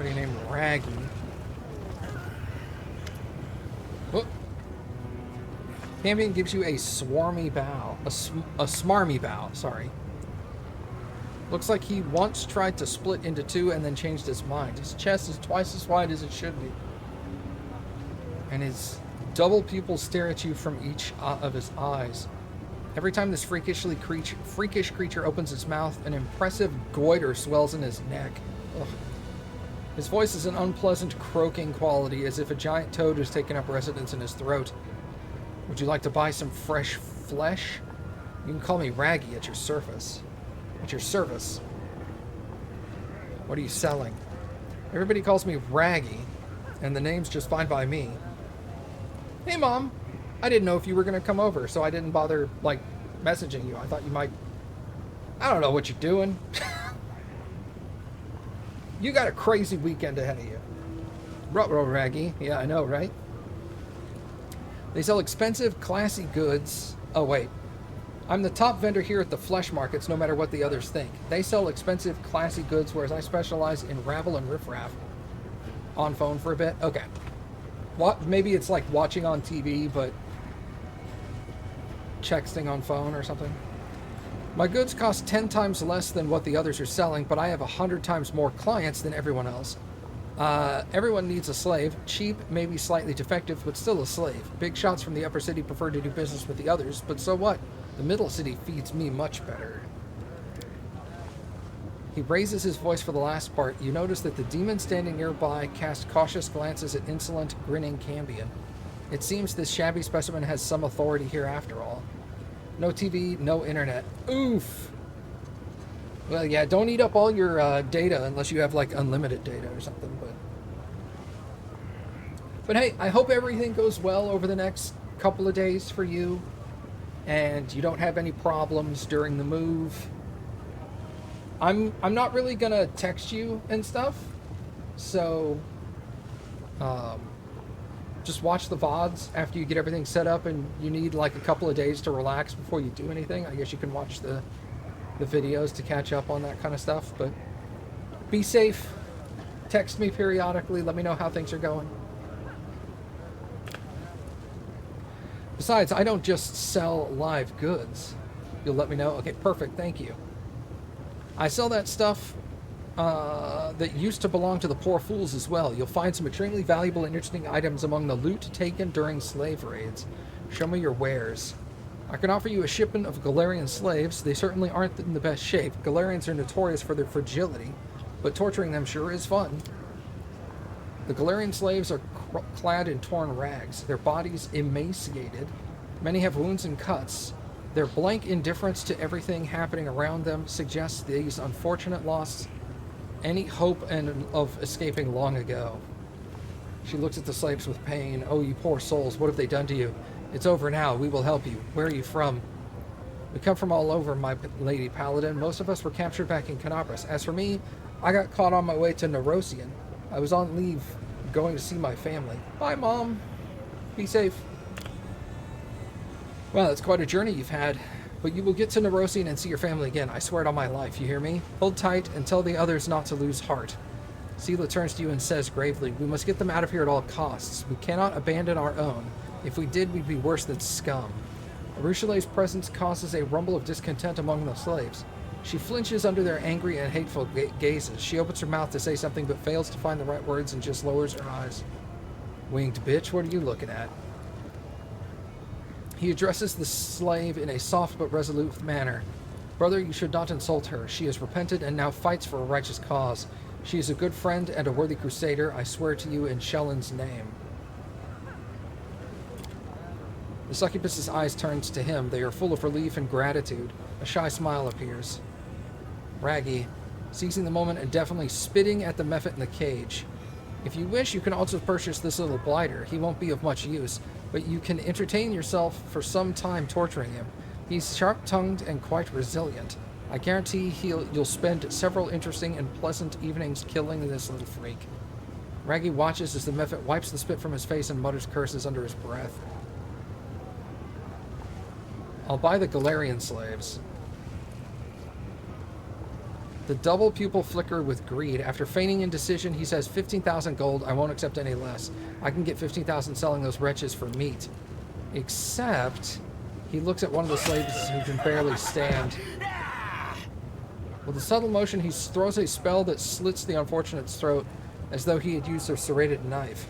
somebody named Raggy. Oh. Cambion gives you a swarmy bow. A smarmy bow, sorry. Looks like he once tried to split into two and then changed his mind. His chest is twice as wide as it should be. And his double pupils stare at you from each of his eyes. Every time this freakish creature opens its mouth, an impressive goiter swells in his neck. Ugh. His voice is an unpleasant croaking quality, as if a giant toad has taken up residence in his throat. Would you like to buy some fresh flesh? You can call me Raggy at your service. What are you selling? Everybody calls me Raggy, and the name's just fine by me. Hey, Mom. I didn't know if you were going to come over, so I didn't bother, messaging you. I thought you might... I don't know what you're doing. You got a crazy weekend ahead of you. Ruh-roh, Raggy. Yeah, I know, right? They sell expensive, classy goods. Oh, wait. I'm the top vendor here at the flesh markets, no matter what the others think. They sell expensive, classy goods, whereas I specialize in rabble and riffraff. On phone for a bit? Okay. What? Maybe it's like watching on TV, but texting on phone or something. My goods cost 10 times less than what the others are selling, but I have 100 times more clients than everyone else. Everyone needs a slave. Cheap, maybe slightly defective, but still a slave. Big shots from the upper city prefer to do business with the others, but so what? The middle city feeds me much better. He raises his voice for the last part. You notice that the demon standing nearby casts cautious glances at insolent, grinning Cambion. It seems this shabby specimen has some authority here after all. No TV, no internet. Oof! Well, yeah, don't eat up all your data unless you have, unlimited data or something, But hey, I hope everything goes well over the next couple of days for you, and you don't have any problems during the move. I'm not really gonna text you and stuff, so just watch the VODs after you get everything set up, and you need a couple of days to relax before you do anything. I guess you can watch the videos to catch up on that kind of stuff, but be safe. Text me periodically, let me know how things are going. Besides, I don't just sell live goods. You'll let me know? Okay, perfect, thank you. I sell that stuff that used to belong to the poor fools as well. You'll find some extremely valuable and interesting items among the loot taken during slave raids. Show me your wares. I can offer you a shipment of Galarian slaves. They certainly aren't in the best shape. Galarians are notorious for their fragility, but torturing them sure is fun. The Galarian slaves are clad in torn rags, their bodies emaciated. Many have wounds and cuts. Their blank indifference to everything happening around them suggests these unfortunate lost any hope of escaping long ago. She looks at the slaves with pain. Oh, you poor souls, what have they done to you? It's over now. We will help you. Where are you from? We come from all over, my lady paladin. Most of us were captured back in Canabras. As for me, I got caught on my way to Nerosian. I was on leave going to see my family. Bye, Mom. Be safe. Well, it's quite a journey you've had, but you will get to Nerosian and see your family again. I swear it on my life, you hear me? Hold tight and tell the others not to lose heart. Sela turns to you and says gravely, we must get them out of here at all costs. We cannot abandon our own. If we did, we'd be worse than scum. Arushale's presence causes a rumble of discontent among the slaves. She flinches under their angry and hateful gazes. She opens her mouth to say something but fails to find the right words and just lowers her eyes. Winged bitch, what are you looking at? He addresses the slave in a soft but resolute manner. Brother, you should not insult her. She has repented and now fights for a righteous cause. She is a good friend and a worthy crusader. I swear to you in Shellen's name. The succubus's eyes turns to him. They are full of relief and gratitude. A shy smile appears. Raggy, seizing the moment and definitely spitting at the mephit in the cage. If you wish, you can also purchase this little blighter. He won't be of much use, but you can entertain yourself for some time torturing him. He's sharp-tongued and quite resilient. I guarantee you'll spend several interesting and pleasant evenings killing this little freak. Raggy watches as the mephit wipes the spit from his face and mutters curses under his breath. I'll buy the Galarian slaves. The double pupil flicker with greed. After feigning indecision, he says, 15,000 gold. I won't accept any less. I can get 15,000 selling those wretches for meat. Except, he looks at one of the slaves who can barely stand. With a subtle motion, he throws a spell that slits the unfortunate's throat as though he had used a serrated knife.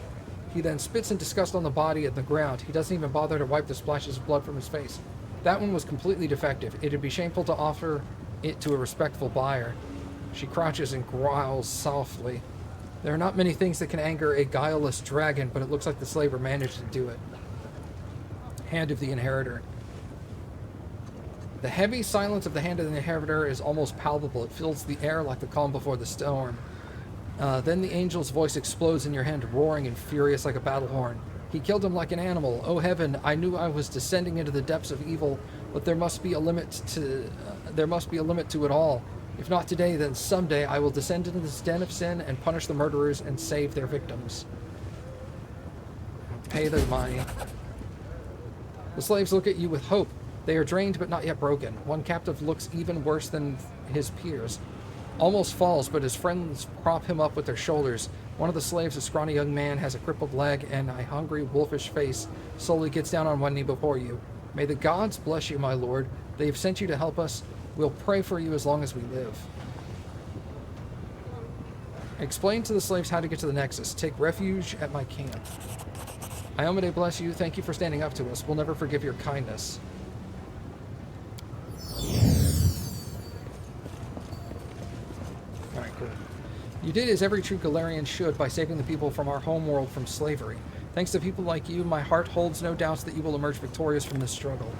He then spits in disgust on the body and the ground. He doesn't even bother to wipe the splashes of blood from his face. That one was completely defective. It'd be shameful to offer it to a respectful buyer. She crouches and growls softly. There are not many things that can anger a guileless dragon, but it looks like the slaver managed to do it. Hand of the Inheritor. The heavy silence of the Hand of the Inheritor is almost palpable. It fills the air like the calm before the storm. Then the angel's voice explodes in your head, roaring and furious like a battle horn. He killed him like an animal. Oh heaven, I knew I was descending into the depths of evil, but there must be a limit to it all. If not today, then someday I will descend into this den of sin and punish the murderers and save their victims. Pay their money. The slaves look at you with hope. They are drained but not yet broken. One captive looks even worse than his peers. Almost falls, but his friends prop him up with their shoulders. One of the slaves, a scrawny young man, has a crippled leg and a hungry, wolfish face, slowly gets down on one knee before you. May the gods bless you, my lord. They have sent you to help us. We'll pray for you as long as we live. Explain to the slaves how to get to the Nexus. Take refuge at my camp. Iomade bless you. Thank you for standing up to us. We'll never forgive your kindness. Alright, cool. You did as every true Galarian should by saving the people from our homeworld from slavery. Thanks to people like you, my heart holds no doubts that you will emerge victorious from this struggle.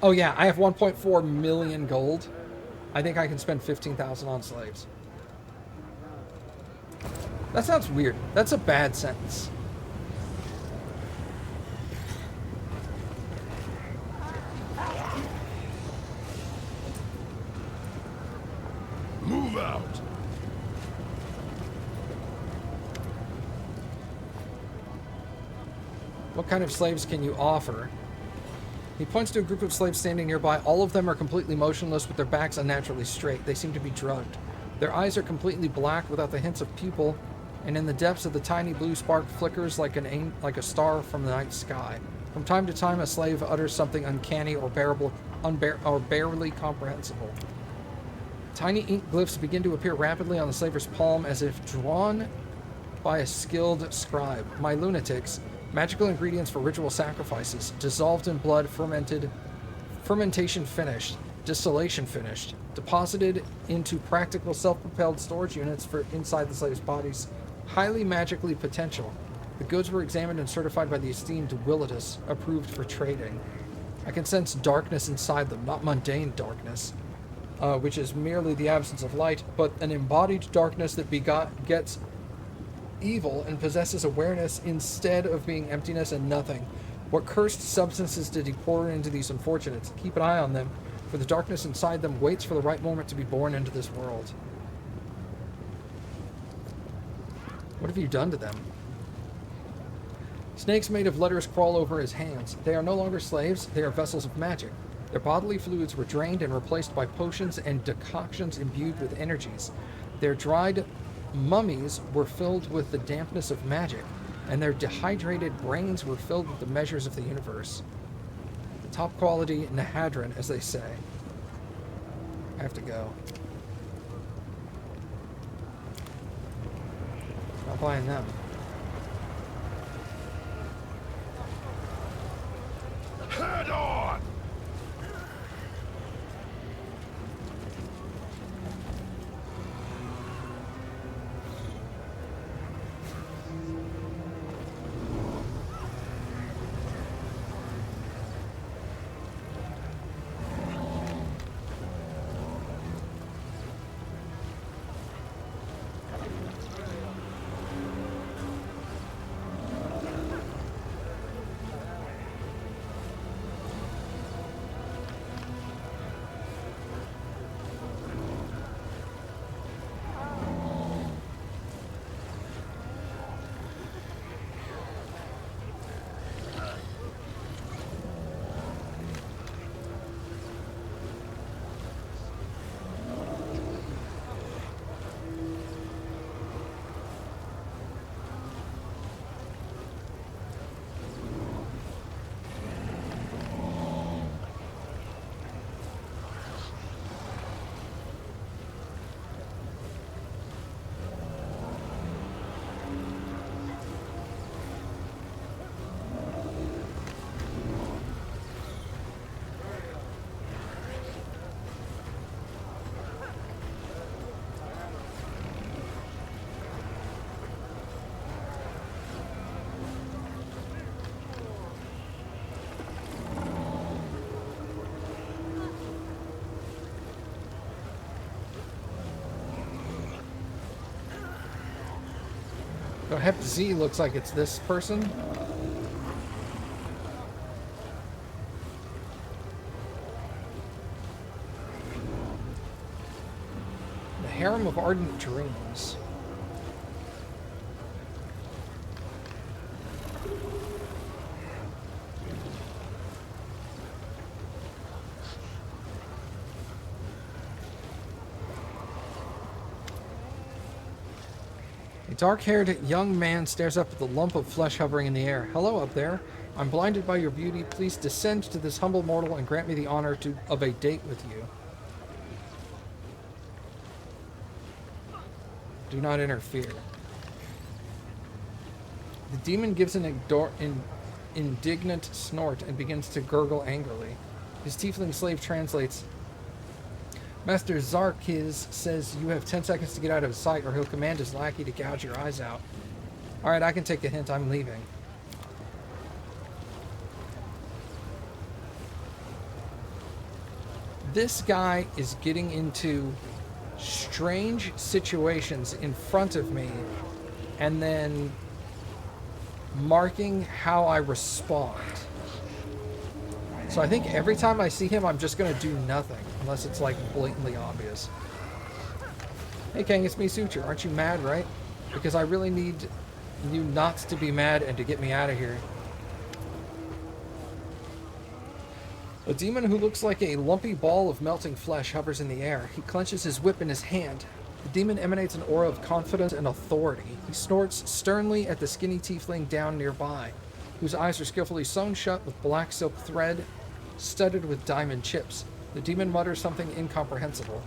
Oh yeah, I have 1.4 million gold. I think I can spend 15,000 on slaves. That sounds weird. That's a bad sentence. Move out. What kind of slaves can you offer? He points to a group of slaves standing nearby. All of them are completely motionless with their backs unnaturally straight. They seem to be drugged. Their eyes are completely black without the hints of pupil, and in the depths of the tiny blue spark flickers like a star from the night sky. From time to time, a slave utters something uncanny or barely comprehensible. Tiny ink glyphs begin to appear rapidly on the slaver's palm as if drawn by a skilled scribe. My lunatics, magical ingredients for ritual sacrifices, dissolved in blood, fermentation finished, distillation finished, deposited into practical self-propelled storage units for inside the slave's bodies, highly magically potential. The goods were examined and certified by the esteemed Willitus, approved for trading. I can sense darkness inside them, not mundane darkness, which is merely the absence of light, but an embodied darkness that gets evil and possesses awareness instead of being emptiness and nothing. What cursed substances did he pour into these unfortunates? Keep an eye on them, for the darkness inside them waits for the right moment to be born into this world. What have you done to them? Snakes made of letters crawl over his hands. They are no longer slaves, they are vessels of magic. Their bodily fluids were drained and replaced by potions and decoctions imbued with energies. Their dried mummies were filled with the dampness of magic, and their dehydrated brains were filled with the measures of the universe. The top quality Nahadran, as they say. I have to go. Not buying them. Head on! So Hep Z looks like it's this person. The Harem of Ardent Dreams. A dark-haired young man stares up at the lump of flesh hovering in the air. Hello up there. I'm blinded by your beauty. Please descend to this humble mortal and grant me the honor of a date with you. Do not interfere. The demon gives an indignant snort and begins to gurgle angrily. His tiefling slave translates. Master Zarkiz says you have 10 seconds to get out of his sight or he'll command his lackey to gouge your eyes out. Alright, I can take the hint. I'm leaving. This guy is getting into strange situations in front of me and then marking how I respond. So I think every time I see him, I'm just going to do nothing, unless it's like blatantly obvious. Hey Kang, it's me, Suture. Aren't you mad, right? Because I really need you not to be mad and to get me out of here. A demon who looks like a lumpy ball of melting flesh hovers in the air. He clenches his whip in his hand. The demon emanates an aura of confidence and authority. He snorts sternly at the skinny tiefling down nearby, whose eyes are skillfully sewn shut with black silk thread studded with diamond chips. The demon mutters something incomprehensible.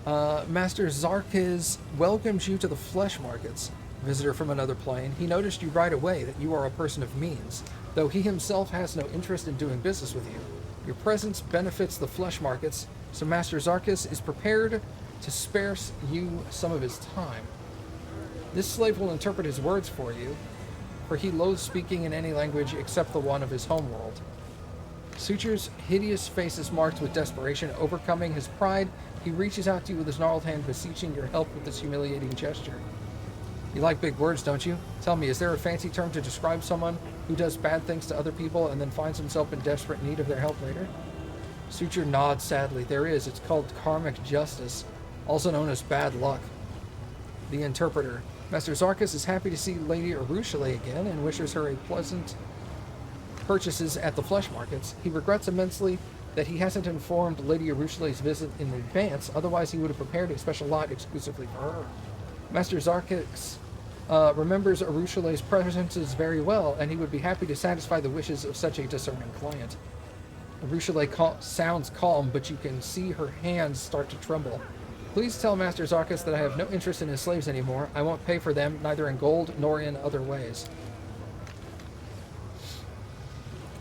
Master Zarkiz welcomes you to the flesh markets. Visitor from another plane, he noticed you right away that you are a person of means, though he himself has no interest in doing business with you. Your presence benefits the flesh markets, so Master Zarkiz is prepared to spare you some of his time. This slave will interpret his words for you, for he loathes speaking in any language except the one of his homeworld. Suture's hideous face is marked with desperation. Overcoming his pride, he reaches out to you with his gnarled hand, beseeching your help with this humiliating gesture. You like big words, don't you? Tell me, is there a fancy term to describe someone who does bad things to other people and then finds himself in desperate need of their help later? Suture nods sadly. There is. It's called karmic justice, also known as bad luck. The interpreter. Master Zarkiz is happy to see Lady Arushale again and wishes her a pleasant purchases at the flesh markets. He regrets immensely that he hasn't informed Lady Arushale's visit in advance, otherwise he would have prepared a special lot exclusively for her. Master Zarkiz remembers Arushale's preferences very well, and he would be happy to satisfy the wishes of such a discerning client. Arushale sounds calm, but you can see her hands start to tremble. Please tell Master Zarkiz that I have no interest in his slaves anymore. I won't pay for them, neither in gold nor in other ways.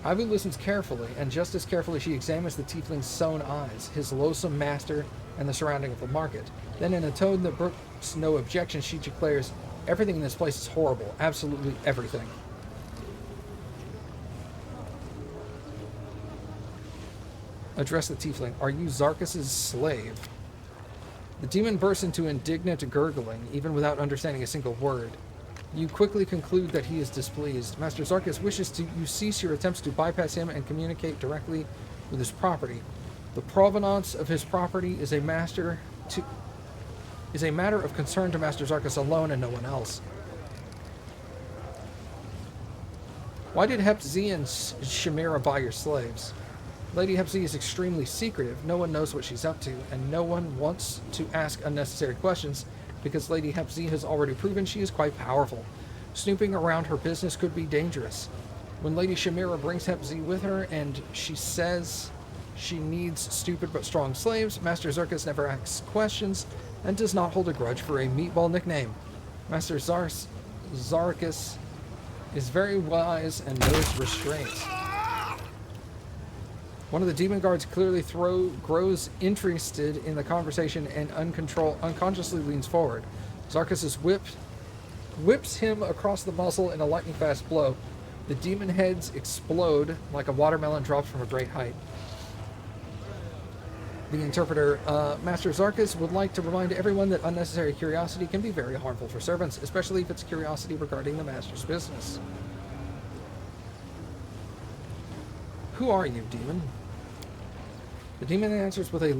Ivy listens carefully, and just as carefully she examines the tiefling's sewn eyes, his loathsome master, and the surrounding of the market. Then in a tone that brooks no objection, she declares, everything in this place is horrible. Absolutely everything. Address the tiefling. Are you Zarkiz's slave? The demon bursts into indignant gurgling, even without understanding a single word. You quickly conclude that he is displeased. Master Zarkiz wishes you cease your attempts to bypass him and communicate directly with his property. The provenance of his property is a matter of concern to Master Zarkiz alone and no one else. Why did Hep Z and Shamira buy your slaves? Lady Hep Z is extremely secretive. No one knows what she's up to, and no one wants to ask unnecessary questions because Lady Hep Z has already proven she is quite powerful. Snooping around her business could be dangerous. When Lady Shamira brings Hep Z with her and she says she needs stupid but strong slaves, Master Zarkiz never asks questions and does not hold a grudge for a meatball nickname. Master Zarkiz is very wise and knows restraint. One of the demon guards clearly grows interested in the conversation and unconsciously leans forward. Zarkiz whips him across the muzzle in a lightning fast blow. The demon heads explode like a watermelon dropped from a great height. The interpreter, Master Zarkis would like to remind everyone that unnecessary curiosity can be very harmful for servants, especially if it's curiosity regarding the Master's business. Who are you, demon? The demon answers with a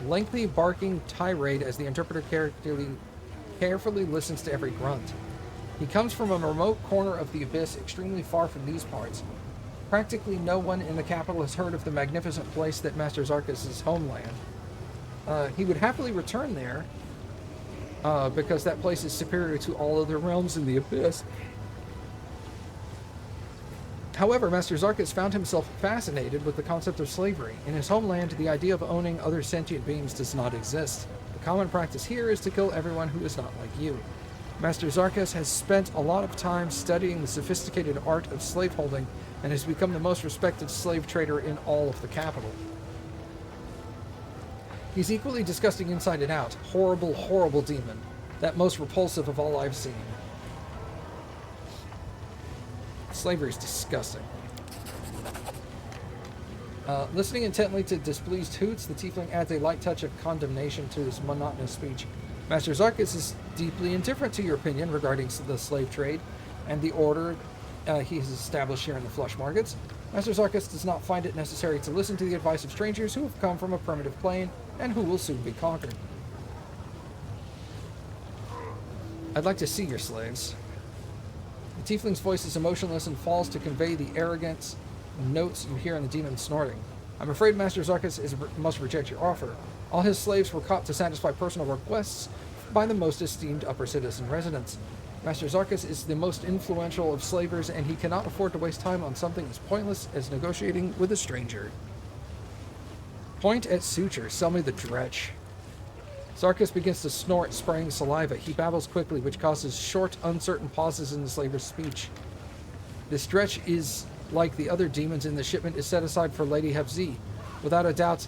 lengthy barking tirade as the interpreter carefully listens to every grunt. He comes from a remote corner of the abyss, extremely far from these parts. Practically no one in the capital has heard of the magnificent place that Master Zarkis' homeland. He would happily return there, because that place is superior to all other realms in the abyss. However, Master Zarkis found himself fascinated with the concept of slavery. In his homeland, the idea of owning other sentient beings does not exist. The common practice here is to kill everyone who is not like you. Master Zarkis has spent a lot of time studying the sophisticated art of slaveholding and has become the most respected slave trader in all of the capital. He's equally disgusting inside and out. Horrible, horrible demon. That most repulsive of all I've seen. Slavery is disgusting. Listening intently to displeased hoots, the tiefling adds a light touch of condemnation to his monotonous speech. Master Zarkis is deeply indifferent to your opinion regarding the slave trade and the order he has established here in the flesh markets. Master Zarkis does not find it necessary to listen to the advice of strangers who have come from a primitive plane and who will soon be conquered. I'd like to see your slaves. The tiefling's voice is emotionless and falls to convey the arrogance notes you hear in the demon snorting. I'm afraid Master Zarkis must reject your offer. All his slaves were caught to satisfy personal requests by the most esteemed upper citizen residents. Master Zarkis is the most influential of slavers, and he cannot afford to waste time on something as pointless as negotiating with a stranger. Point at suture. Sell me the dretch. Zarkis begins to snort, spraying saliva. He babbles quickly, which causes short, uncertain pauses in the slaver's speech. This dretch is, like the other demons in the shipment, is set aside for Lady Hevzi. Without a doubt,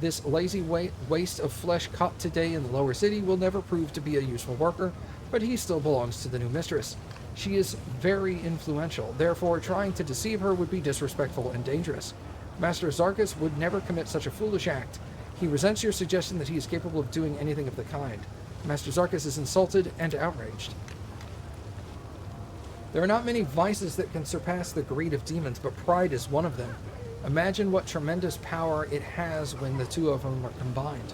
this lazy waste of flesh caught today in the lower city will never prove to be a useful worker, but he still belongs to the new mistress. She is very influential, therefore trying to deceive her would be disrespectful and dangerous. Master Zarkis would never commit such a foolish act. He resents your suggestion that he is capable of doing anything of the kind. Master Zarkis is insulted and outraged. There are not many vices that can surpass the greed of demons, but pride is one of them. Imagine what tremendous power it has when the two of them are combined.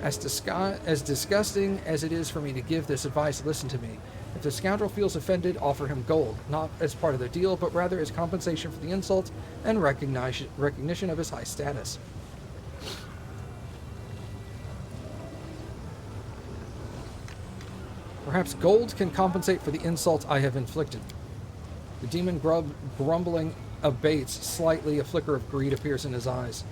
As disgusting as it is for me to give this advice, listen to me. If the scoundrel feels offended, offer him gold, not as part of the deal, but rather as compensation for the insult and recognition of his high status. Perhaps gold can compensate for the insult I have inflicted. The demon grumbling abates slightly. A flicker of greed appears in his eyes.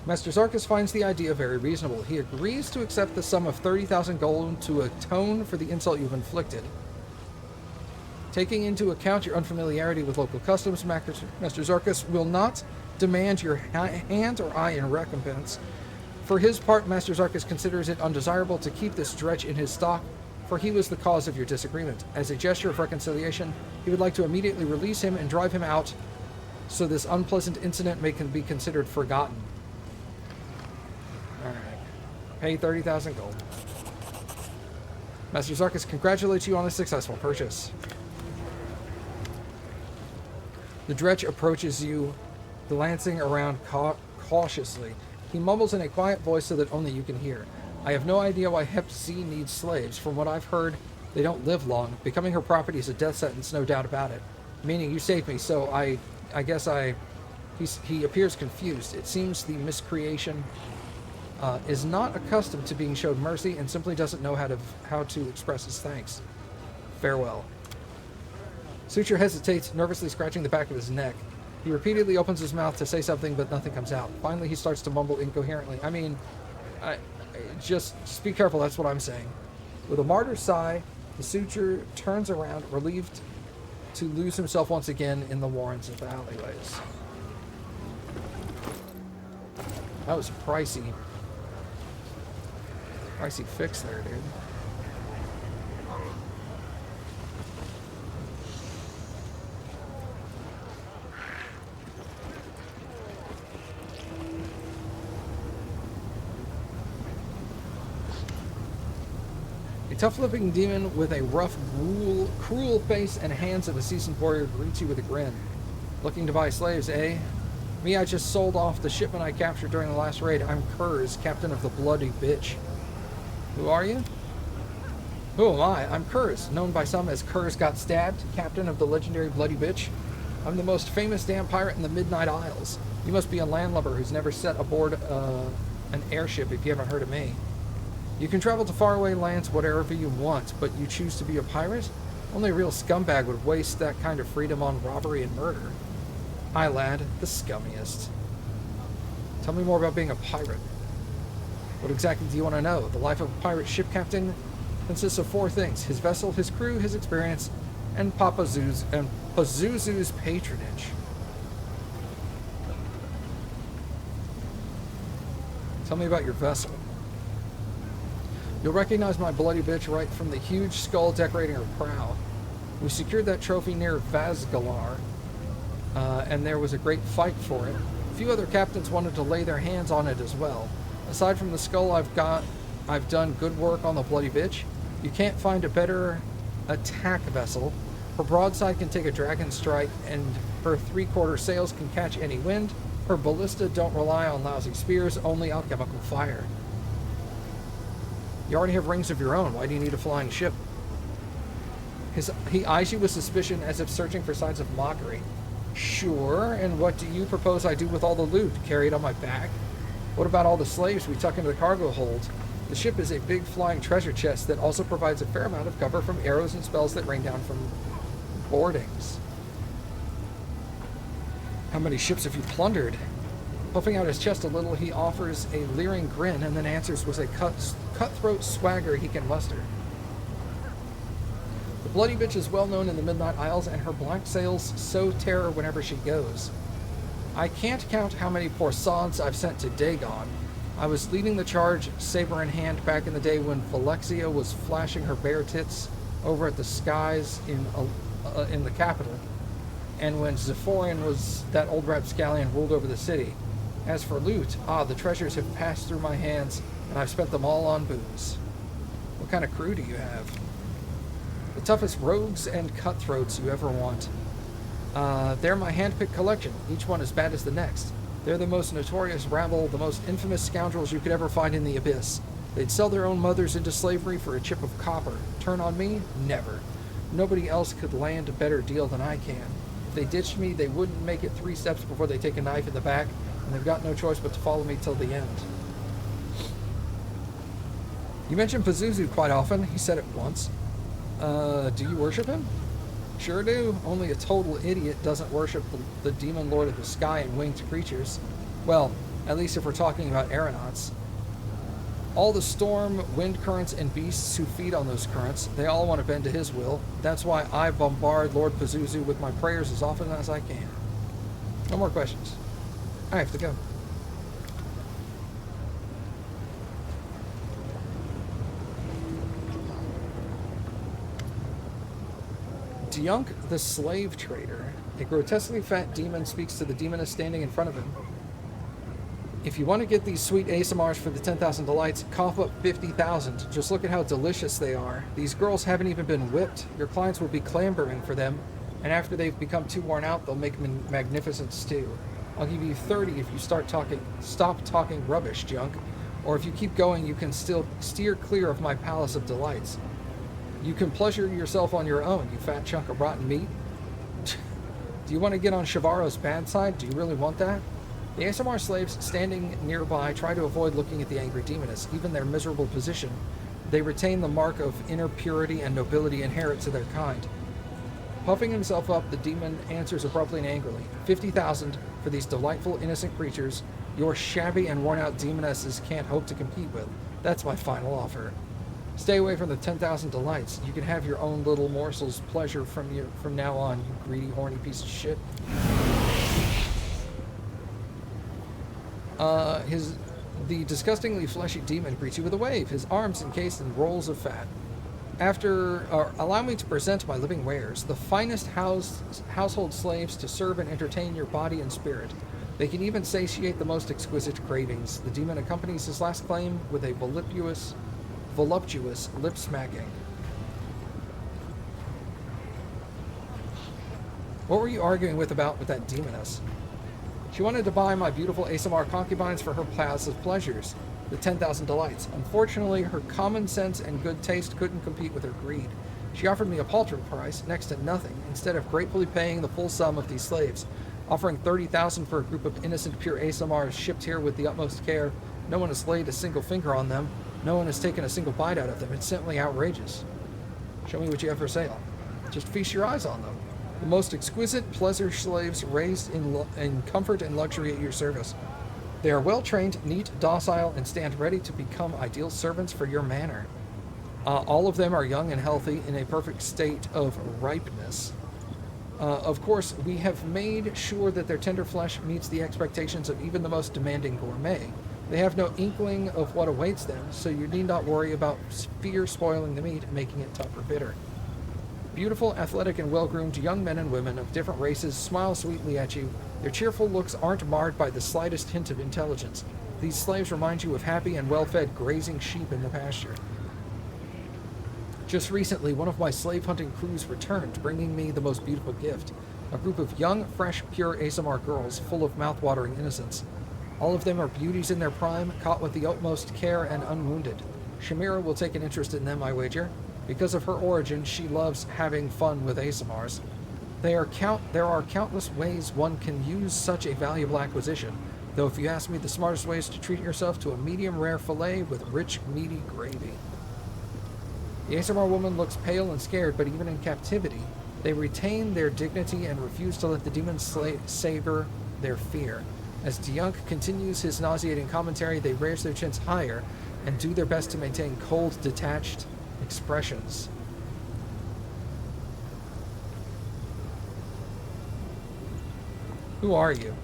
Master Zarkis finds the idea very reasonable. He agrees to accept the sum of 30,000 gold to atone for the insult you've inflicted. Taking into account your unfamiliarity with local customs, Master Zarkis will not demand your hand or eye in recompense. For his part, Master Zarkis considers it undesirable to keep this dretch in his stock, for he was the cause of your disagreement. As a gesture of reconciliation, he would like to immediately release him and drive him out, so this unpleasant incident can be considered forgotten. Alright. Pay 30,000 gold. Master Zarkis congratulates you on a successful purchase. The dretch approaches you, glancing around cautiously. He mumbles in a quiet voice so that only you can hear. I have no idea why Hep-Z needs slaves. From what I've heard, they don't live long. Becoming her property is a death sentence, no doubt about it. Meaning you saved me, so I guess he appears confused. It seems the miscreation is not accustomed to being showed mercy and simply doesn't know how to express his thanks. Farewell. Suture hesitates, nervously scratching the back of his neck. He repeatedly opens his mouth to say something, but nothing comes out. Finally, he starts to mumble incoherently. I mean, just be careful, that's what I'm saying. With a martyr sigh, the Suture turns around, relieved to lose himself once again in the warrens of the alleyways. That was a pricey fix there, dude. A tough-looking demon with a rough, cruel face and hands of a seasoned warrior greets you with a grin. Looking to buy slaves, eh? Me, I just sold off the shipment I captured during the last raid. I'm Kurz, captain of the Bloody Bitch. Who are you? Who am I? I'm Kurz, known by some as Kurz Got Stabbed, captain of the legendary Bloody Bitch. I'm the most famous damn pirate in the Midnight Isles. You must be a landlubber who's never set aboard an airship if you haven't heard of me. You can travel to faraway lands whatever you want, but you choose to be a pirate? Only a real scumbag would waste that kind of freedom on robbery and murder. Aye, lad, the scummiest. Tell me more about being a pirate. What exactly do you want to know? The life of a pirate ship captain consists of 4 things: his vessel, his crew, his experience, and Pazuzu's patronage. Tell me about your vessel. You'll recognize my Bloody Bitch right from the huge skull decorating her prow. We secured that trophy near Vazgalar, and there was a great fight for it. A few other captains wanted to lay their hands on it as well. Aside from the skull, I've done good work on the Bloody Bitch. You can't find a better attack vessel. Her broadside can take a dragon strike, and her 3/4 sails can catch any wind. Her ballista don't rely on lousy spears, only alchemical fire. You already have rings of your own. Why do you need a flying ship? He eyes you with suspicion as if searching for signs of mockery. Sure, and what do you propose I do with all the loot? Carry it on my back? What about all the slaves we tuck into the cargo hold? The ship is a big flying treasure chest that also provides a fair amount of cover from arrows and spells that rain down from boardings. How many ships have you plundered? Puffing out his chest a little, he offers a leering grin and then answers with a cutthroat swagger he can muster. The Bloody Bitch is well known in the Midnight Isles, and her black sails sow terror whenever she goes. I can't count how many poor sods I've sent to Dagon. I was leading the charge, saber in hand, back in the day when Phylexia was flashing her bare tits over at the skies in the capital, and when Zephorian was that old rapscallion ruled over the city. As for loot, the treasures have passed through my hands, and I've spent them all on booze. What kind of crew do you have? The toughest rogues and cutthroats you ever want. They're my hand-picked collection, each one as bad as the next. They're the most notorious rabble, the most infamous scoundrels you could ever find in the abyss. They'd sell their own mothers into slavery for a chip of copper. Turn on me? Never. Nobody else could land a better deal than I can. If they ditched me, they wouldn't make it 3 steps before they take a knife in the back, and they've got no choice but to follow me till the end. You mention Pazuzu quite often. He said it once. Do you worship him? Sure do. Only a total idiot doesn't worship the demon lord of the sky and winged creatures. Well, at least if we're talking about aeronauts. All the storm, wind currents, and beasts who feed on those currents, they all want to bend to his will. That's why I bombard Lord Pazuzu with my prayers as often as I can. No more questions. I have to go. Dyunk the Slave Trader. A grotesquely fat demon speaks to the demoness standing in front of him. If you want to get these sweet ASMRs for the 10,000 delights, cough up 50,000. Just look at how delicious they are. These girls haven't even been whipped. Your clients will be clambering for them, and after they've become too worn out, they'll make magnificent stew. I'll give you 30 if you stop talking rubbish, junk. Or if you keep going, you can still steer clear of my palace of delights. You can pleasure yourself on your own, you fat chunk of rotten meat. Do you want to get on Shavaro's bad side? Do you really want that? The ASMR slaves standing nearby try to avoid looking at the angry demoness. Even their miserable position, they retain the mark of inner purity and nobility inherent to their kind. Puffing himself up, the demon answers abruptly and angrily. 50,000 for these delightful, innocent creatures your shabby and worn-out demonesses can't hope to compete with. That's my final offer. Stay away from the 10,000 delights. You can have your own little morsels pleasure from now on, you greedy, horny piece of shit. The disgustingly fleshy demon greets you with a wave, his arms encased in rolls of fat. Allow me to present my living wares, the finest household slaves to serve and entertain your body and spirit. They can even satiate the most exquisite cravings. The demon accompanies his last claim with a voluptuous voluptuous lip smacking. What were you arguing with that demoness? She wanted to buy my beautiful ASMR concubines for her paths of pleasures, the 10,000 delights. Unfortunately, her common sense and good taste couldn't compete with her greed. She offered me a paltry price, next to nothing, instead of gratefully paying the full sum of these slaves. Offering 30,000 for a group of innocent pure ASMRs shipped here with the utmost care. No one has laid a single finger on them. No one has taken a single bite out of them. It's simply outrageous. Show me what you have for sale. Just feast your eyes on them. The most exquisite pleasure slaves raised in comfort and luxury at your service. They are well-trained, neat, docile, and stand ready to become ideal servants for your manor. All of them are young and healthy in a perfect state of ripeness. Of course, we have made sure that their tender flesh meets the expectations of even the most demanding gourmet. They have no inkling of what awaits them, so you need not worry about fear spoiling the meat and making it tough or bitter. Beautiful, athletic, and well-groomed young men and women of different races smile sweetly at you. Their cheerful looks aren't marred by the slightest hint of intelligence. These slaves remind you of happy and well-fed grazing sheep in the pasture. Just recently, one of my slave hunting crews returned, bringing me the most beautiful gift. A group of young, fresh, pure ASMR girls, full of mouth-watering innocence. All of them are beauties in their prime, caught with the utmost care and unwounded. Shamira will take an interest in them, I wager. Because of her origin, she loves having fun with ASMRs. There are countless ways one can use such a valuable acquisition, though if you ask me, the smartest way is to treat yourself to a medium-rare fillet with rich, meaty gravy. The ASMR woman looks pale and scared, but even in captivity, they retain their dignity and refuse to let the demons savor their fear. As Diunk continues his nauseating commentary, they raise their chins higher and do their best to maintain cold, detached expressions. Who are you?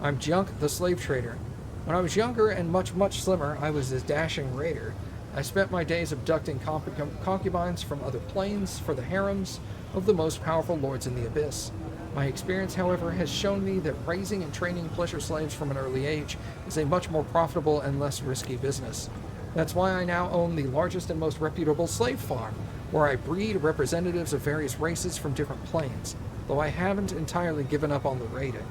I'm Junk, the slave trader. When I was younger and much, much slimmer, I was a dashing raider. I spent my days abducting concubines from other planes for the harems of the most powerful lords in the abyss. My experience, however, has shown me that raising and training pleasure slaves from an early age is a much more profitable and less risky business. That's why I now own the largest and most reputable slave farm, where I breed representatives of various races from different planes, though I haven't entirely given up on the raiding.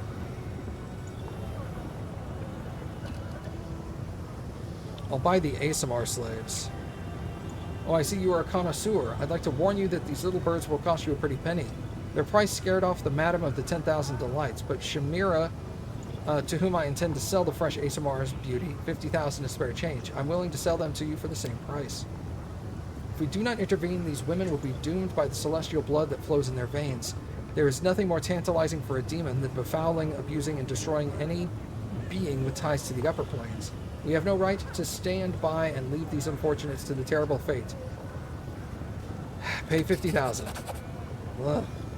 I'll buy the ASMR slaves. Oh, I see you are a connoisseur. I'd like to warn you that these little birds will cost you a pretty penny. Their price scared off the madam of the 10,000 delights, but Shamira, to whom I intend to sell the fresh ASMR's beauty, 50,000 is spare change. I'm willing to sell them to you for the same price. If we do not intervene, these women will be doomed by the celestial blood that flows in their veins. There is nothing more tantalizing for a demon than befouling, abusing, and destroying any being with ties to the upper planes. We have no right to stand by and leave these unfortunates to the terrible fate. Pay 50,000.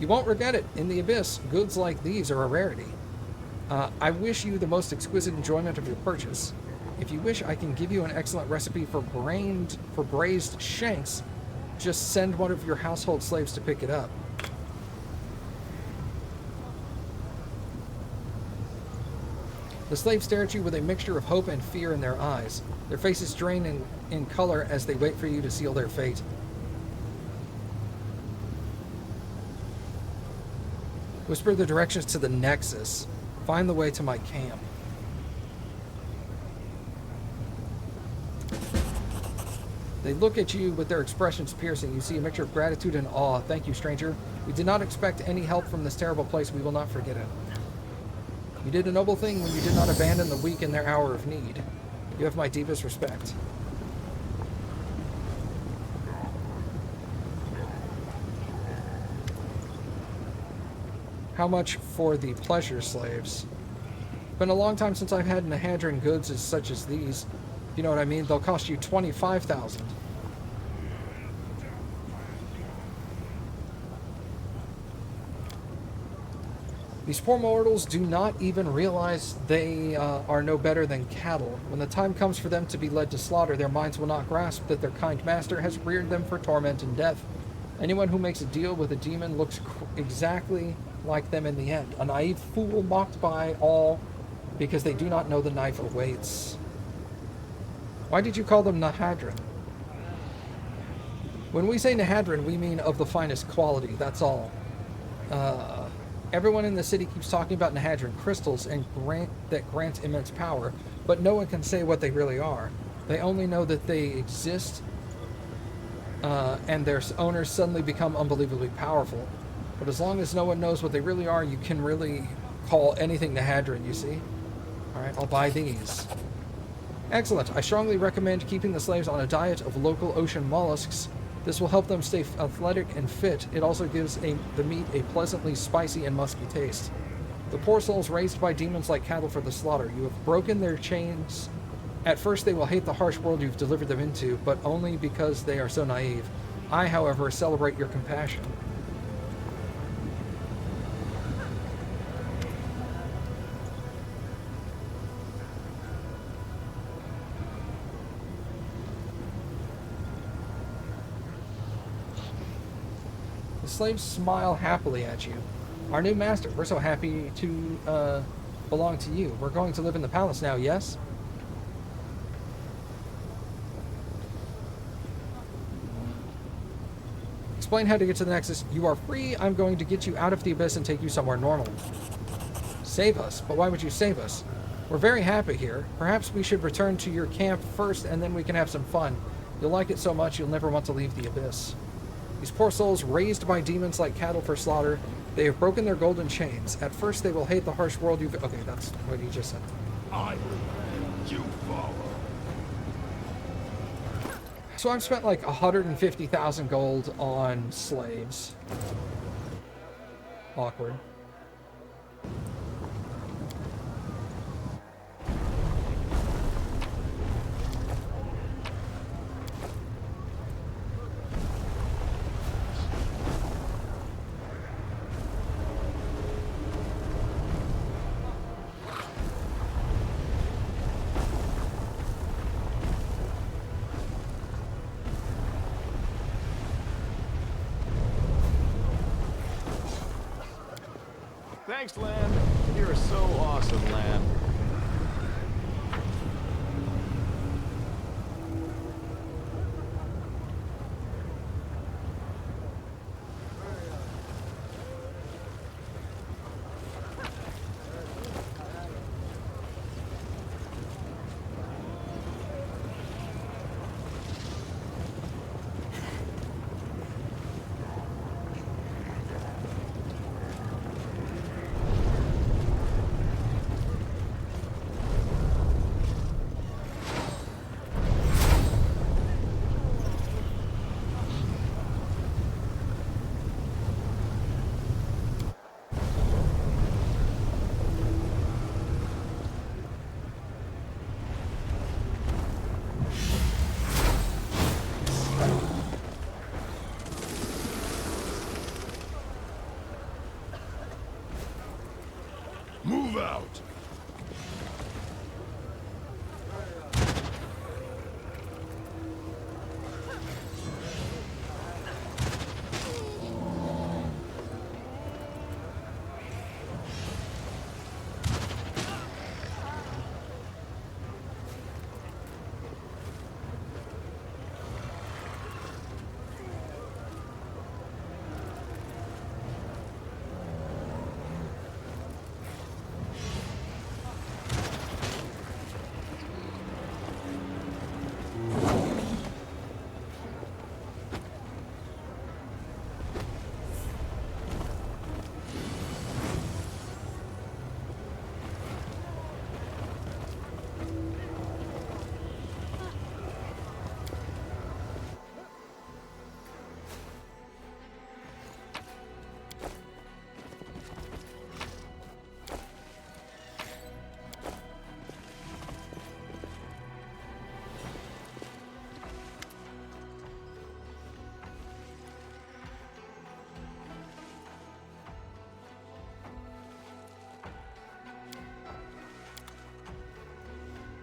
You won't regret it. In the abyss, goods like these are a rarity. I wish you the most exquisite enjoyment of your purchase. If you wish, I can give you an excellent recipe for braised shanks. Just send one of your household slaves to pick it up. The slaves stare at you with a mixture of hope and fear in their eyes. Their faces drain in color as they wait for you to seal their fate. Whisper the directions to the Nexus. Find the way to my camp. They look at you with their expressions piercing. You see a mixture of gratitude and awe. Thank you, stranger. We did not expect any help from this terrible place. We will not forget it. You did a noble thing when you did not abandon the weak in their hour of need. You have my deepest respect. How much for the pleasure slaves? Been a long time since I've had Nahadran goods such as these. You know what I mean? They'll cost you 25,000. These poor mortals do not even realize they are no better than cattle. When the time comes for them to be led to slaughter, their minds will not grasp that their kind master has reared them for torment and death. Anyone who makes a deal with a demon looks exactly like them in the end. A naive fool mocked by all because they do not know the knife awaits. Why did you call them Nahadran? When we say Nahadran, we mean of the finest quality, that's all. Everyone in the city keeps talking about Nahadran crystals and that grant immense power, but no one can say what they really are. They only know that they exist, and their owners suddenly become unbelievably powerful. But as long as no one knows what they really are, you can really call anything Nahadran, you see? Alright, I'll buy these. Excellent. I strongly recommend keeping the slaves on a diet of local ocean mollusks. This will help them stay athletic and fit. It also gives the meat a pleasantly spicy and musky taste. The poor souls raised by demons like cattle for the slaughter. You have broken their chains. At first they will hate the harsh world you've delivered them into, but only because they are so naive. I, however, celebrate your compassion. The slaves smile happily at you. Our new master, we're so happy to belong to you. We're going to live in the palace now, yes? Explain how to get to the Nexus. You are free. I'm going to get you out of the abyss and take you somewhere normal. Save us? But why would you save us? We're very happy here. Perhaps we should return to your camp first, and then we can have some fun. You'll like it so much you'll never want to leave the abyss. These poor souls, raised by demons like cattle for slaughter, they have broken their golden chains. At first they will hate the harsh world you've... Okay, that's what he just said. I you follow. So I've spent like 150,000 gold on slaves. Awkward. Thanks, Lan. You're so awesome, Lan. Move out.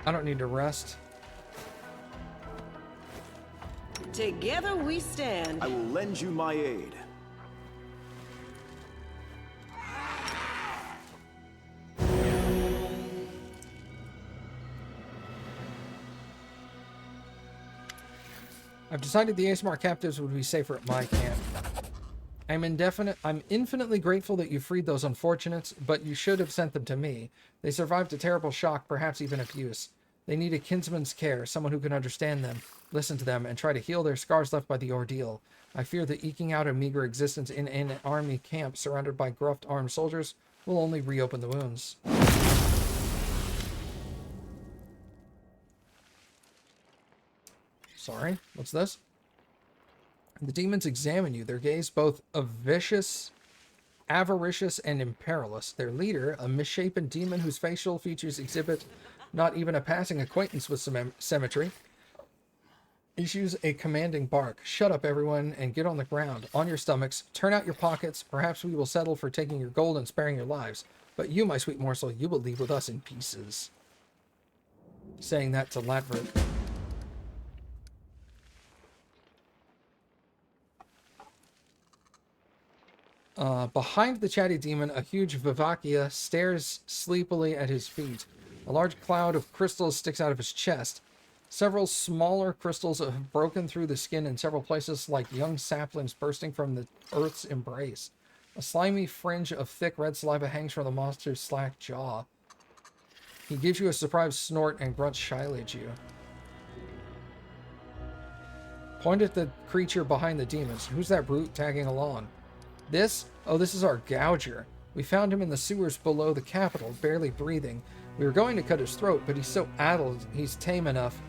I don't need to rest. Together we stand. I will lend you my aid. I've decided the ASMR captives would be safer at my camp. I'm infinitely grateful that you freed those unfortunates, but you should have sent them to me. They survived a terrible shock, perhaps even abuse. They need a kinsman's care, someone who can understand them, listen to them, and try to heal their scars left by the ordeal. I fear that eking out a meager existence in an army camp surrounded by gruff armed soldiers will only reopen the wounds. Sorry, what's this? The demons examine you, their gaze both vicious, avaricious, and imperious. Their leader, a misshapen demon whose facial features exhibit not even a passing acquaintance with symmetry, issues a commanding bark. Shut up, everyone, and get on the ground, on your stomachs. Turn out your pockets. Perhaps we will settle for taking your gold and sparing your lives. But you, my sweet morsel, you will leave with us in pieces. Saying that to Latvert. Behind the chatty demon, a huge Vivacia stares sleepily at his feet. A large cloud of crystals sticks out of his chest. Several smaller crystals have broken through the skin in several places like young saplings bursting from the earth's embrace. A slimy fringe of thick red saliva hangs from the monster's slack jaw. He gives you a surprised snort and grunts shyly at you. Point at the creature behind the demons. Who's that brute tagging along? This? Oh, this is our gouger. We found him in the sewers below the capital, barely breathing. We were going to cut his throat, but he's so addled, he's tame enough,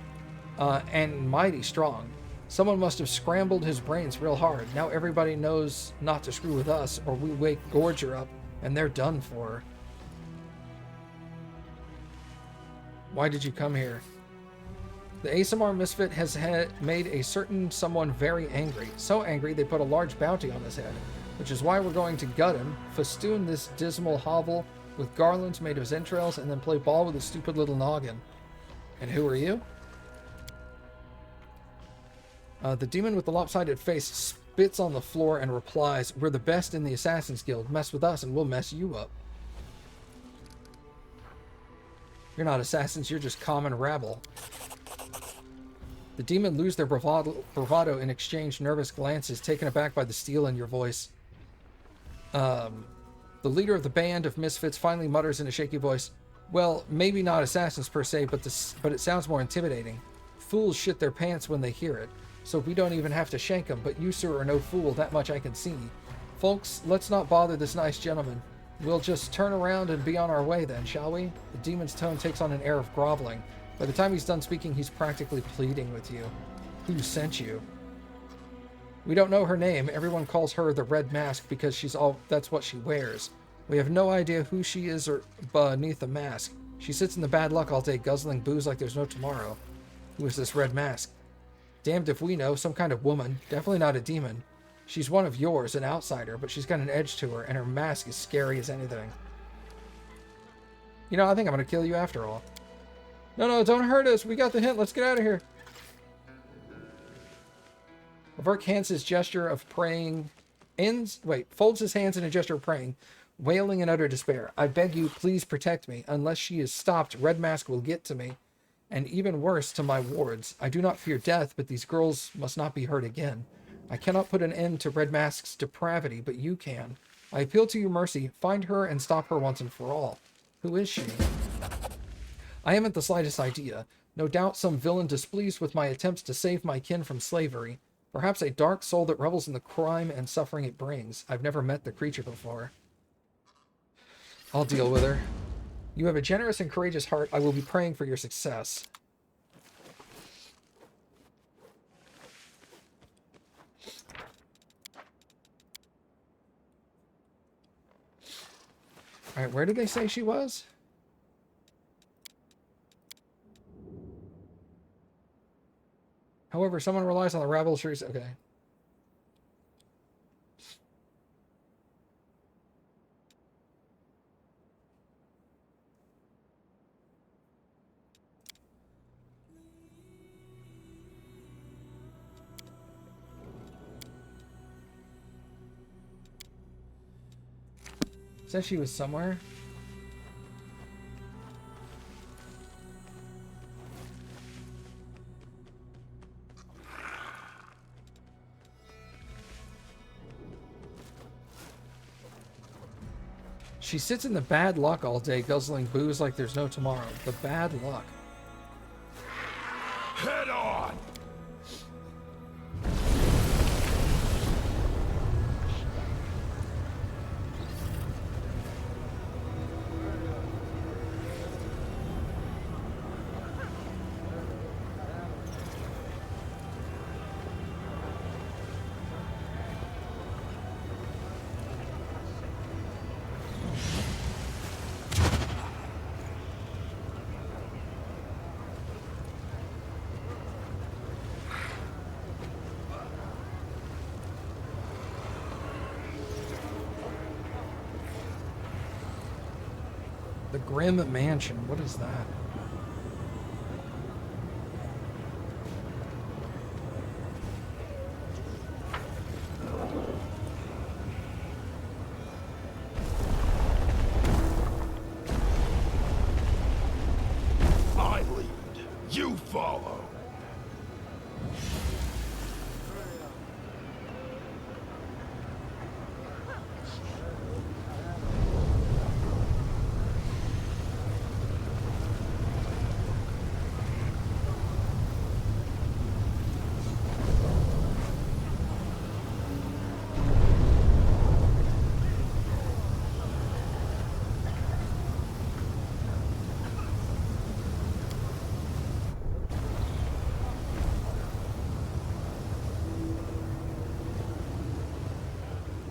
and mighty strong. Someone must have scrambled his brains real hard. Now everybody knows not to screw with us, or we wake Gorger up, and they're done for. Why did you come here? The ASMR misfit has made a certain someone very angry. So angry they put a large bounty on his head, which is why we're going to gut him, festoon this dismal hovel with garlands made of his entrails, and then play ball with his stupid little noggin. And who are you? The demon with the lopsided face spits on the floor and replies, "We're the best in the Assassin's Guild. Mess with us and we'll mess you up." You're not assassins, you're just common rabble. The demon lose their bravado in exchange nervous glances, taken aback by the steel in your voice. The leader of the band of misfits finally mutters in a shaky voice, "Well, maybe not assassins per se, but it sounds more intimidating. Fools shit their pants when they hear it, so we don't even have to shank them, but you, sir, are no fool, that much I can see. Folks, let's not bother this nice gentleman. We'll just turn around and be on our way then, shall we?" The demon's tone takes on an air of groveling. By the time he's done speaking, he's practically pleading with you. Who sent you? We don't know her name. Everyone calls her the Red Mask because that's what she wears. We have no idea who she is or beneath the mask. She sits in the bad luck all day, guzzling booze like there's no tomorrow. Who is this Red Mask? Damned if we know. Some kind of woman. Definitely not a demon. She's one of yours, an outsider, but she's got an edge to her, and her mask is scary as anything. You know, I think I'm going to kill you after all. No, don't hurt us. We got the hint. Let's get out of here. Avert hands his gesture of praying. Folds his hands in a gesture of praying, wailing in utter despair. I beg you, please protect me. Unless she is stopped, Red Mask will get to me. And even worse, to my wards. I do not fear death, but these girls must not be hurt again. I cannot put an end to Red Mask's depravity, but you can. I appeal to your mercy. Find her and stop her once and for all. Who is she? I haven't the slightest idea. No doubt some villain displeased with my attempts to save my kin from slavery. Perhaps a dark soul that revels in the crime and suffering it brings. I've never met the creature before. I'll deal with her. You have a generous and courageous heart. I will be praying for your success. Alright, where did they say she was? However, someone relies on the rabble trees. Okay. Said she was somewhere. She sits in the bad luck all day, guzzling booze like there's no tomorrow. The bad luck. Head on! The Grim Mansion. What is that? I lead. You follow.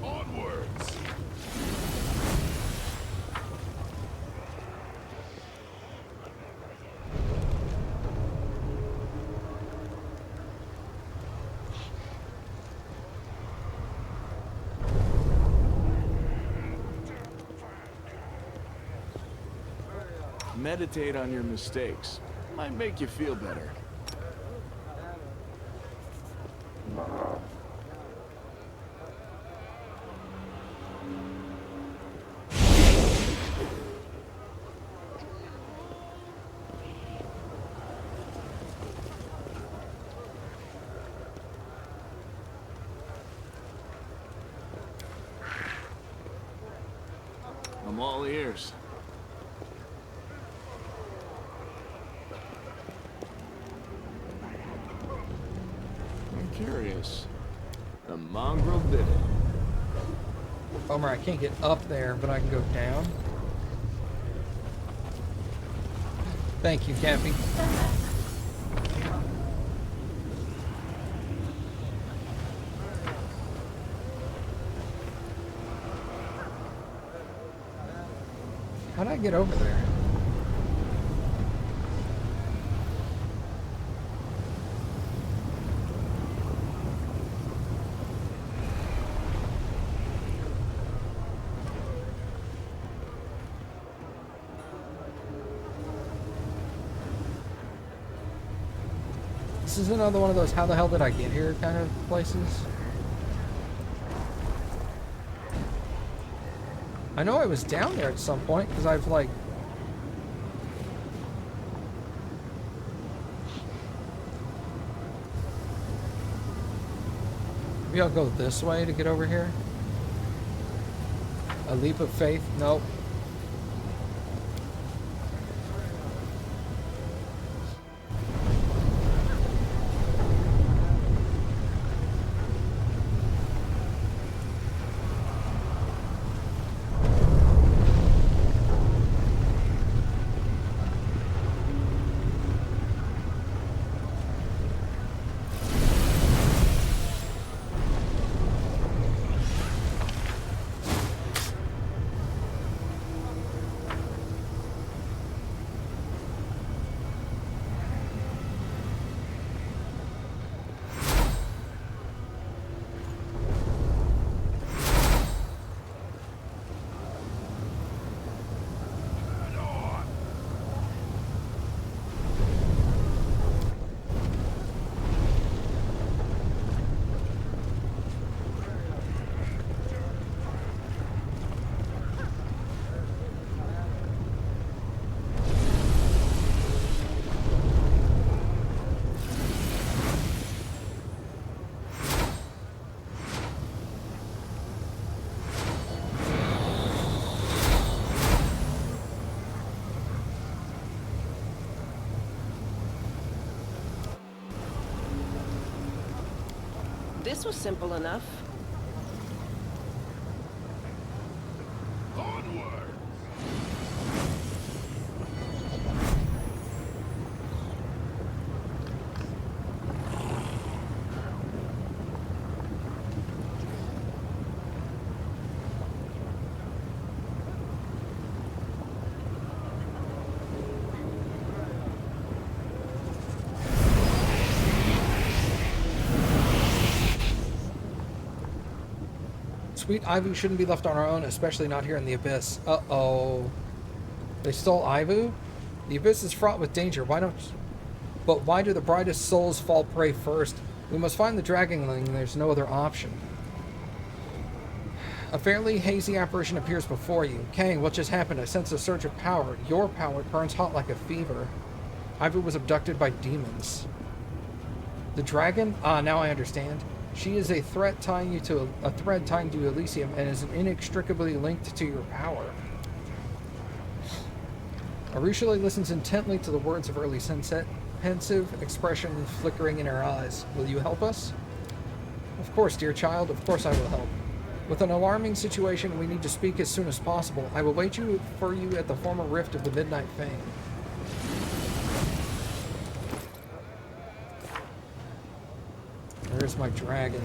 Onwards. Meditate on your mistakes. Might make you feel better. I'm all ears. I'm curious. The mongrel did it. Bummer, I can't get up there, but I can go down. Thank you, Cappy. How'd I get over there? This is another one of those how the hell did I get here kind of places. I know I was down there at some point because I've like... Maybe I'll go this way to get over here. A leap of faith? Nope. This was simple enough. Onward! Sweet Ivu shouldn't be left on our own, especially not here in the Abyss. Uh-oh. They stole Ivu? The Abyss is fraught with danger. But why do the brightest souls fall prey first? We must find the Dragonling. There's no other option. A fairly hazy apparition appears before you. Kang, what just happened? I sense a surge of power. Your power burns hot like a fever. Ivu was abducted by demons. The dragon? Ah, now I understand. She is a thread tying you to Elysium and is inextricably linked to your power. Arushale listens intently to the words of early sunset, pensive expression flickering in her eyes. Will you help us? Of course, dear child, of course I will help. With an alarming situation, we need to speak as soon as possible. I will wait for you at the former rift of the Midnight Fang. There's my dragon.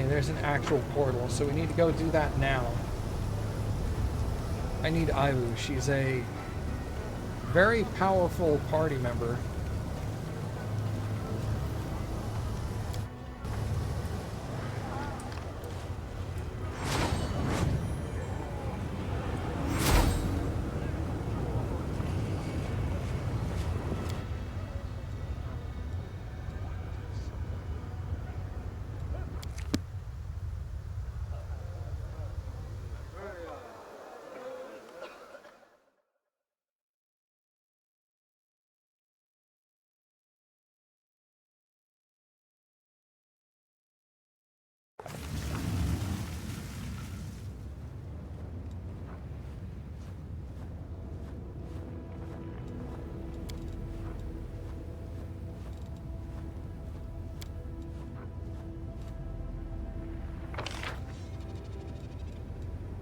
There's an actual portal, so we need to go do that now. I need Ivu. She's a very powerful party member.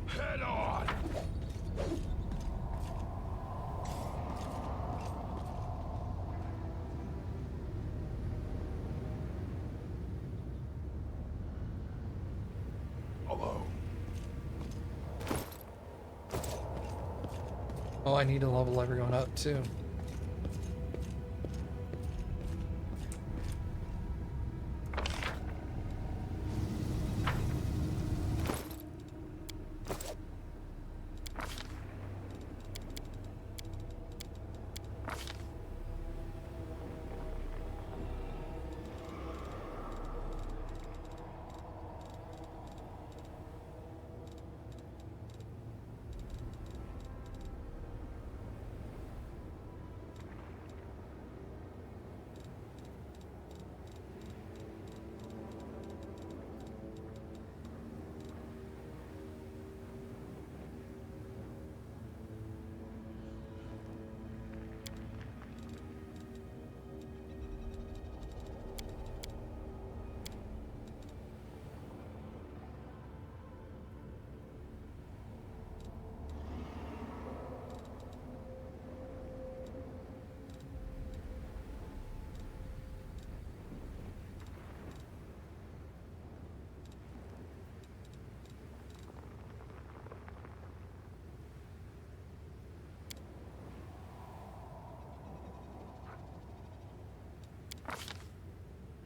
Head on! Hello. Oh, I need to level everyone up too.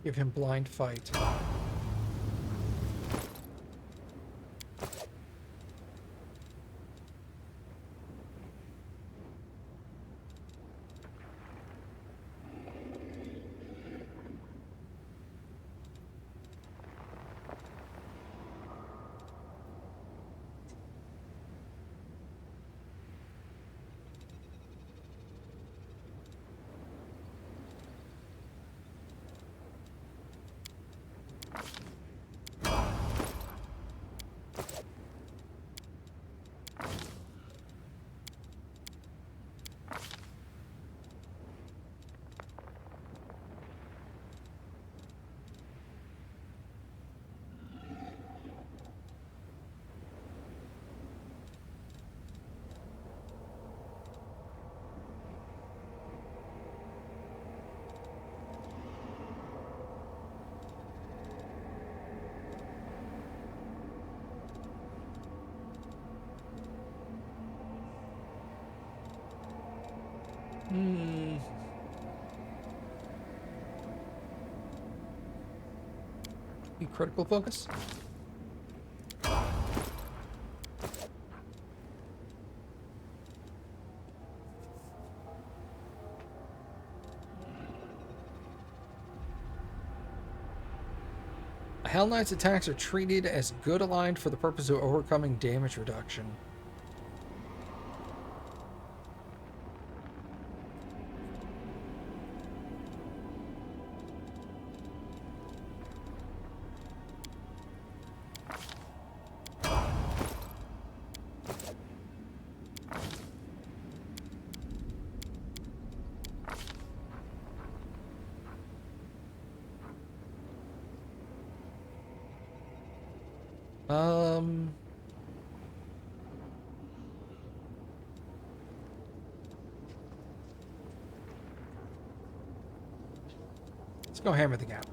Give him blind fight. You critical focus? A Hell Knight's attacks are treated as good aligned for the purpose of overcoming damage reduction. Let's go hammer the gap.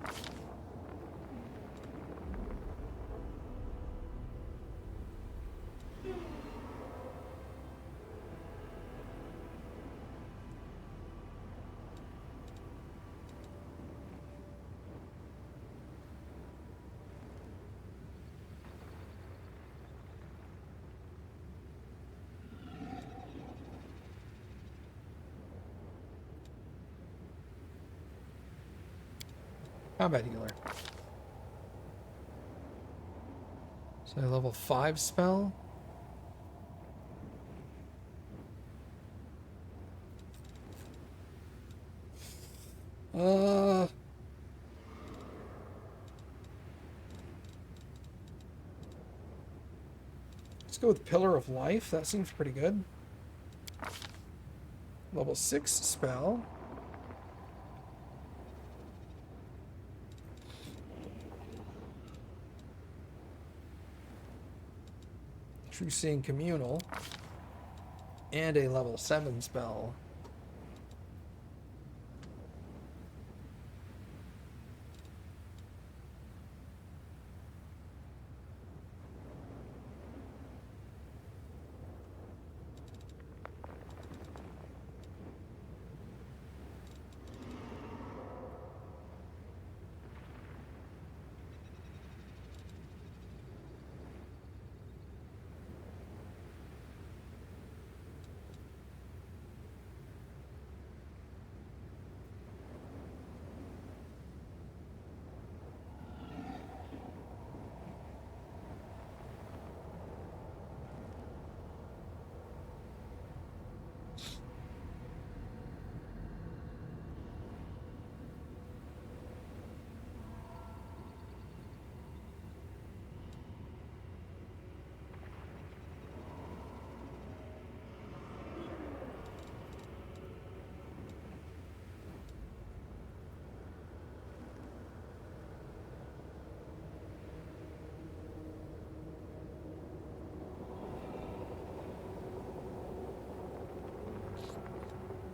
Combat healer. So a level 5 spell. Let's go with Pillar of Life. That seems pretty good. Level 6 spell. True Seeing Communal, and a level 7 spell.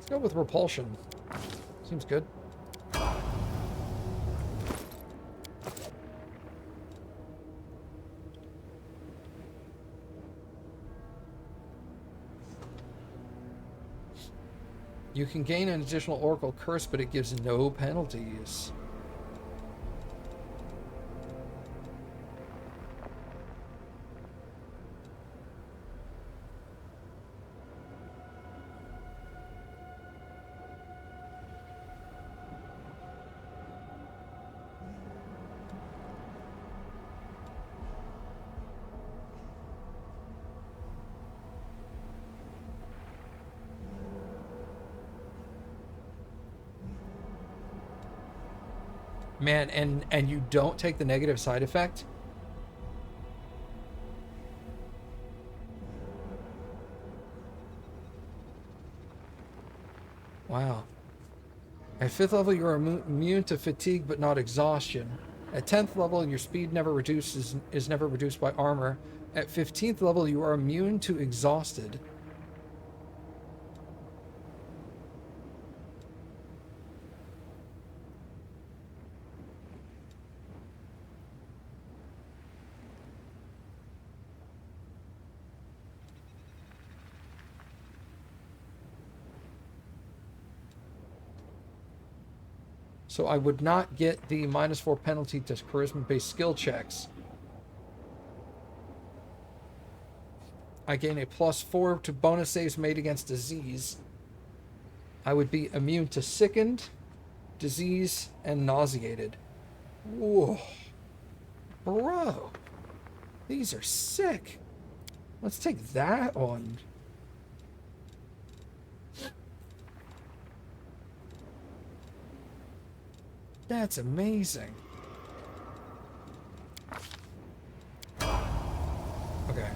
Let's go with Repulsion. Seems good. You can gain an additional Oracle Curse, but it gives no penalties. Man, and you don't take the negative side effect? Wow. At 5th level, you are immune to fatigue but not exhaustion. At 10th level, your speed never reduces is never reduced by armor. At 15th level, you are immune to exhausted. So I would not get the -4 penalty to charisma-based skill checks. I gain a +4 to bonus saves made against disease. I would be immune to sickened, disease, and nauseated. Whoa. Bro. These are sick. Let's take that one. That's amazing. Okay.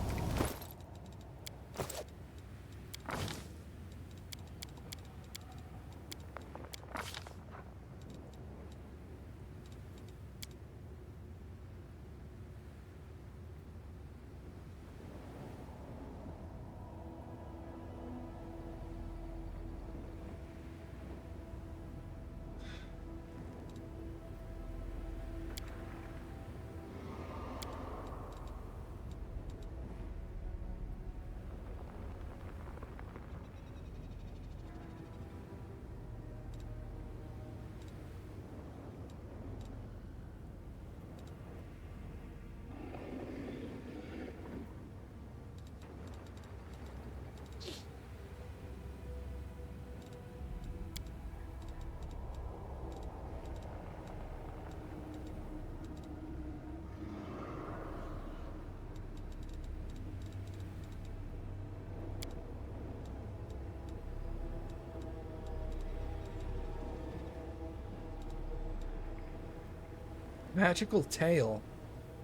Magical Tail.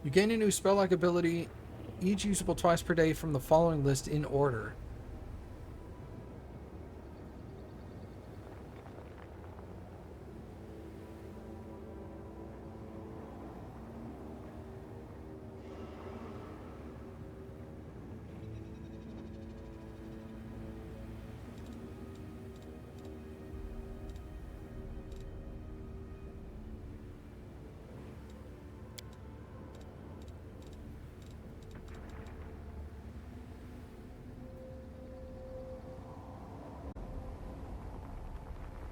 You gain a new spell-like ability, each usable twice per day from the following list in order.